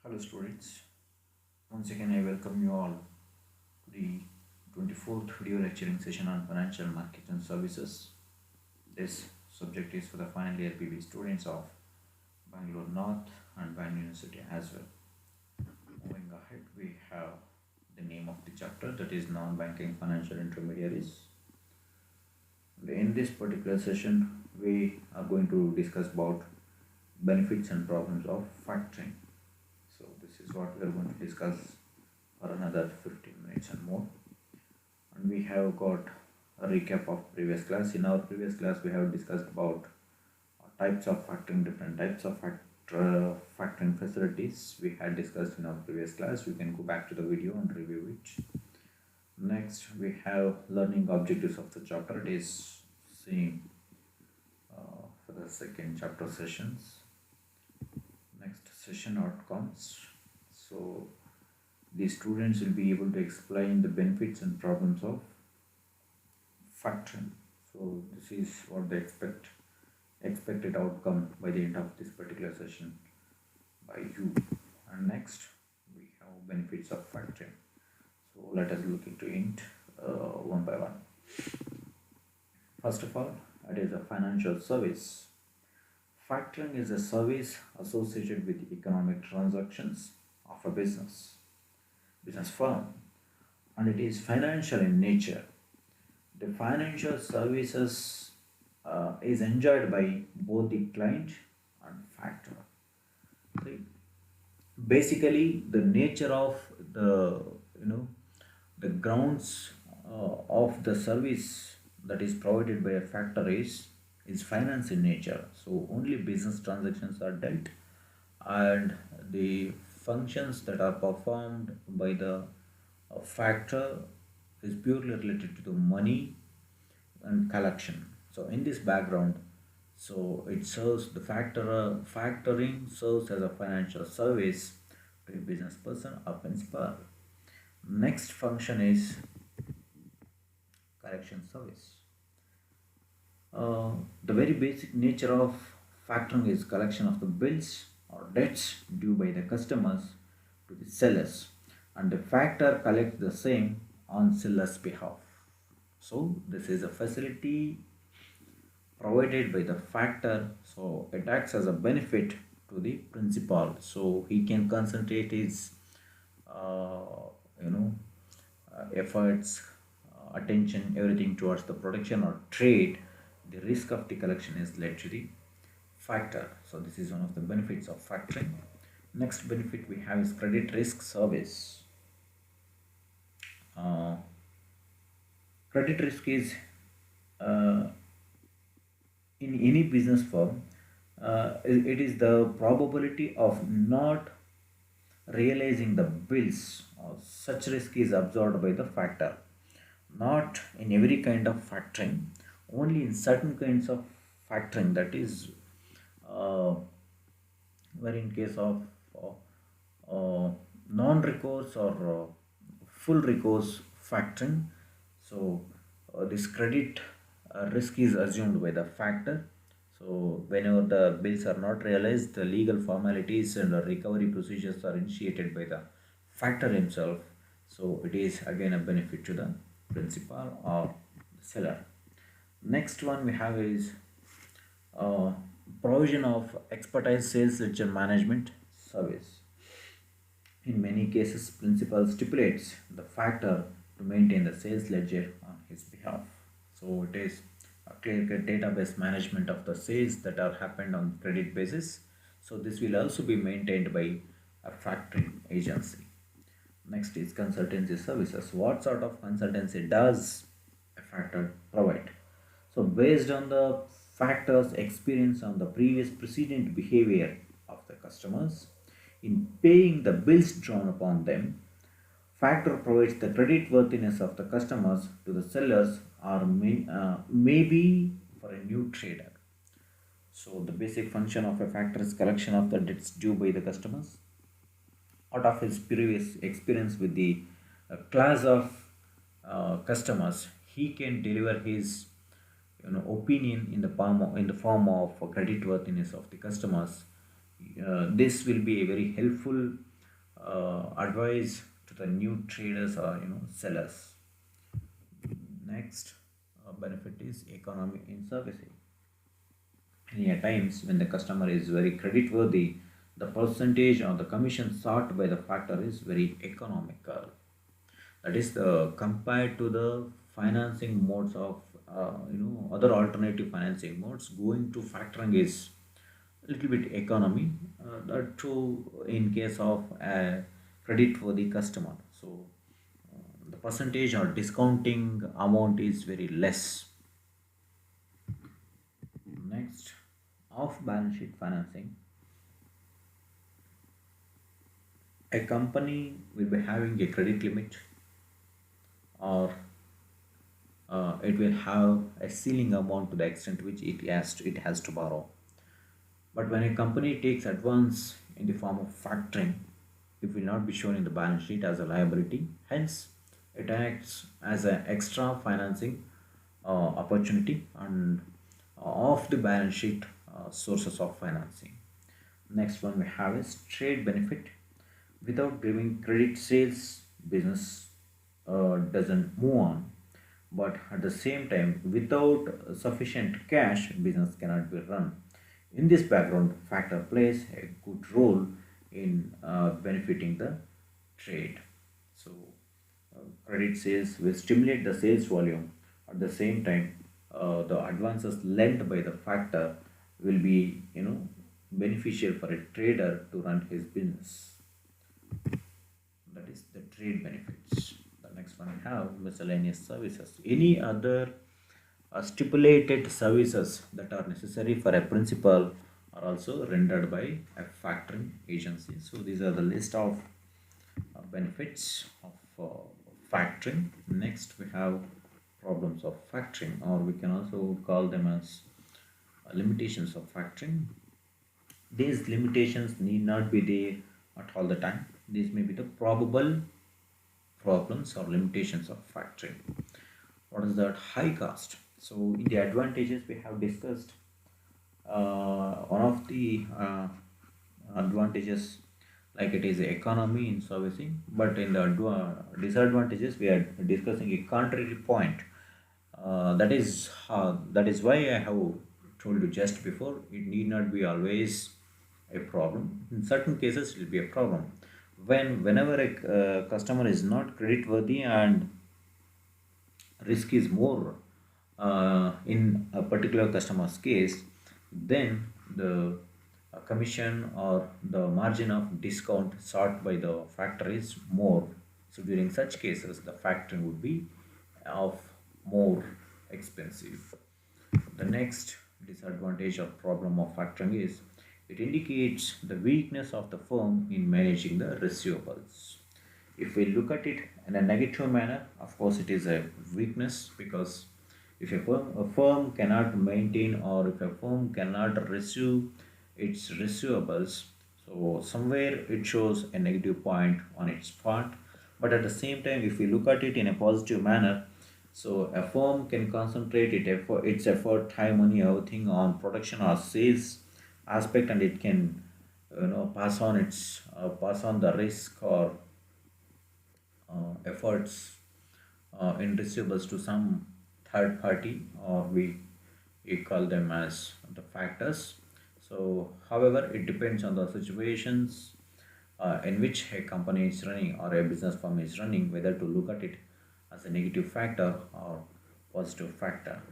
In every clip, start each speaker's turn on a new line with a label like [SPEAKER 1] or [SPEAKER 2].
[SPEAKER 1] Hello students, once again I welcome you all to the 24th video lecturing session on financial market and services. This subject is for the final year PB students of Bangalore North and Bangalore University as well. Moving ahead, we have the name of the chapter, that is non-banking financial intermediaries. In this particular session, we are going to discuss about benefits and problems of factoring. So this is what we are going to discuss for another 15 minutes and more. And we have got a recap of previous class. In our previous class, we have discussed about types of factoring, different types of factoring facilities we had discussed in our previous class. You can go back to the video and review it. Next, we have learning objectives of the chapter. It is same for the second chapter sessions. Next, session outcomes. So the students will be able to explain the benefits and problems of factoring. So this is what they expected outcome by the end of this particular session by you. And next, we have benefits of factoring. So let us look into it one by one. First of all, it is a financial service. Factoring is a service associated with economic transactions of a business firm, and it is financial in nature. The financial services is enjoyed by both the client and factor. See, basically, the nature of the the grounds of the service that is provided by a factor is finance in nature. So only business transactions are dealt, and the functions that are performed by the factor is purely related to the money and collection. So in this background, so it serves the factoring serves as a financial service to a business person or principal. Next function is collection service. The very basic nature of factoring is collection of the bills or debts due by the customers to the sellers, and the factor collects the same on seller's behalf. So this is a facility provided by the factor, so it acts as a benefit to the principal, so he can concentrate his uh, you know efforts, attention, everything towards the production or trade. The risk of the collection is led to the factor. So this is one of the benefits of factoring. Next benefit we have is credit risk service. uh, Credit risk is uh, in any business firm, it is the probability of not realizing the bills. Such risk is absorbed by the factor, not in every kind of factoring, only in certain kinds of factoring, that is uh, where in case of non-recourse or full recourse factoring. So this credit risk is assumed by the factor. So whenever the bills are not realized, the legal formalities and the recovery procedures are initiated by the factor himself. So it is again a benefit to the principal or seller. Next one we have is uh, provision of expertise sales ledger management service. In many cases, principal stipulates the factor to maintain the sales ledger on his behalf. So it is a clear-cut database management of the sales that are happened on credit basis. So this will also be maintained by a factoring agency. Next is consultancy services. What sort of consultancy does a factor provide? So based on the factors experience on the previous precedent behavior of the customers in paying the bills drawn upon them, factor provides the credit worthiness of the customers to the sellers or maybe for a new trader. So the basic function of a factor is collection of the debts due by the customers out of his previous experience with the class of customers. He can deliver his opinion in the form of credit worthiness of the customers. This will be a very helpful advice to the new traders or sellers. Next benefit is economy in servicing. And at times when the customer is very creditworthy, the percentage or the commission sought by the factor is very economical. That is compared to the financing modes of other alternative financing modes, going to factoring is a little bit economy. That too in case of a credit for the customer. So the percentage or discounting amount is very less. Next, off balance sheet financing. A company will be having a credit limit, or it will have a ceiling amount to the extent which it has to borrow. But when a company takes advance in the form of factoring, it will not be shown in the balance sheet as a liability. Hence, it acts as an extra financing opportunity and off the balance sheet sources of financing. Next one we have is trade benefit. Without giving credit, sales business doesn't move on. But at the same time, without sufficient cash, business cannot be run. In this background, factor plays a good role in benefiting the trade. So, credit sales will stimulate the sales volume. At the same time, the advances lent by the factor will be, beneficial for a trader to run his business. That is the trade benefits. The next one we have miscellaneous services. Any other stipulated services that are necessary for a principal are also rendered by a factoring agency. So these are the list of benefits of factoring. Next we have problems of factoring, or we can also call them as limitations of factoring. These limitations need not be there at all the time. These may be the probable problems or limitations of factoring. What is that? High cost. So in the advantages we have discussed, one of the advantages, like it is economy in servicing, but in the disadvantages we are discussing a contrary point. That is why I have told you just before, it need not be always a problem. In certain cases it will be a problem whenever a customer is not credit worthy and risk is more in a particular customer's case, then the commission or the margin of discount sought by the factor is more. So during such cases, the factoring would be of more expensive. The next disadvantage or problem of factoring is it indicates the weakness of the firm in managing the receivables. If we look at it in a negative manner, of course it is a weakness, because if a firm cannot maintain, or if a firm cannot receive its receivables, so somewhere it shows a negative point on its part. But at the same time, if we look at it in a positive manner, so a firm can concentrate its effort, time, money, everything on production or sales aspect, and it can pass on the risk or efforts in receivables to some third party, or we call them as the factors. So however, it depends on the situations in which a company is running or a business firm is running, whether to look at it as a negative factor or positive factor.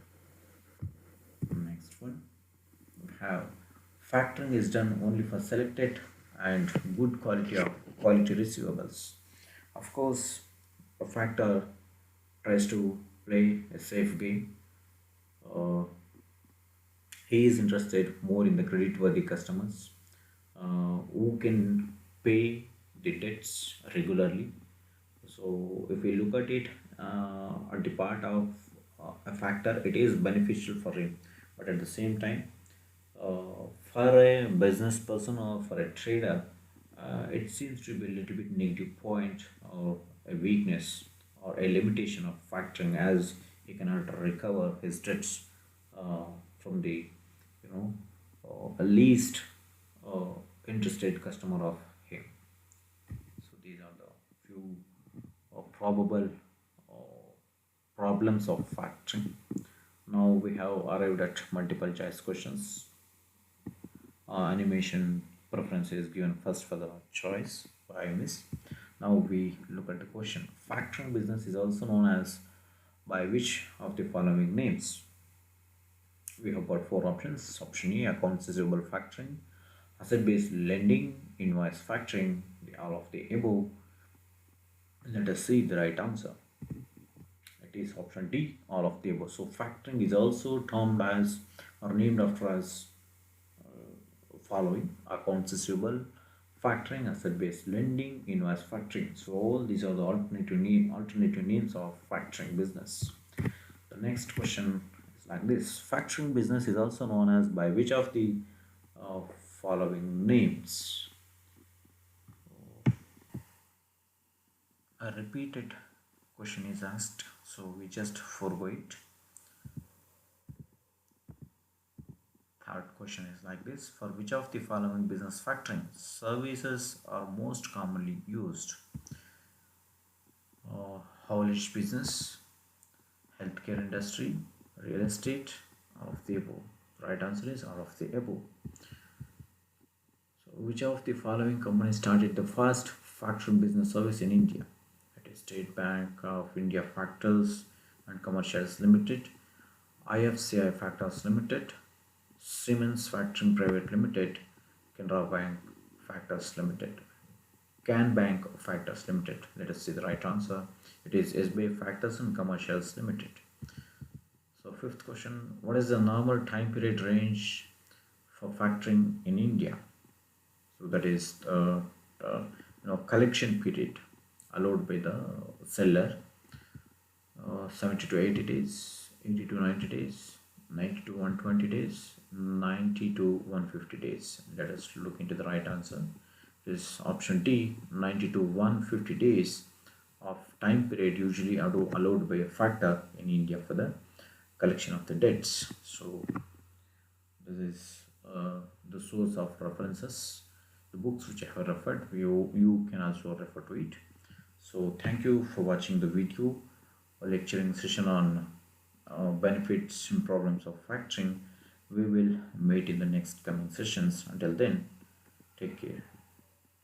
[SPEAKER 1] Next one we have factoring is done only for selected and good quality receivables. Of course, a factor tries to play a safe game. Uh, he is interested more in the credit-worthy customers who can pay the debts regularly. So, if we look at it at the part of a factor, it is beneficial for him, but at the same time, for a business person or for a trader, it seems to be a little bit negative point or a weakness or a limitation of factoring, as he cannot recover his debts from the least uh, interested customer of him. So probable uh, problems of factoring. Now we have arrived at multiple choice questions. Animation preference is given first for the choice by miss. Now we look at the question. Factoring business is also known as by which of the following names? We have got four options. Option A, accounts receivable factoring, asset-based lending, invoice factoring, all of the above. Let us see the right answer. It is option D, all of the above. So factoring is also termed as or named after as following: accounts receivable factoring, asset-based lending, invoice factoring. So all these are the alternative names of factoring business. The next question is like this: factoring business is also known as by which of the uh, following names? A repeated question is asked, so we just forego it. Third question is like this: for which of the following business factoring services are most commonly used? Haulage business, healthcare industry, real estate, all of the above. Right answer is all of the above. So which of the following companies started the first factoring business service in India? It is State Bank of India Factors and Commercials Limited, IFCI Factors Limited, Siemens Factoring Private Limited, Canara Bank Factors Limited, Can Bank Factors Limited. Let us see the right answer. It is SBI Factors and Commercials Limited. So fifth question: what is the normal time period range for factoring in India? So that is collection period allowed by the seller, 70 to 80 days, 80 to 90 days, 90 to 120 days, 90 to 150 days. Let us look into the right answer. This option D, 90 to 150 days of time period usually allowed by a factor in India for the collection of the debts. So this is the source of references, the books which I have referred. You can also refer to it. So thank you for watching the video, a lecturing session on benefits and problems of factoring. We will meet in the next coming sessions. Until then, take care.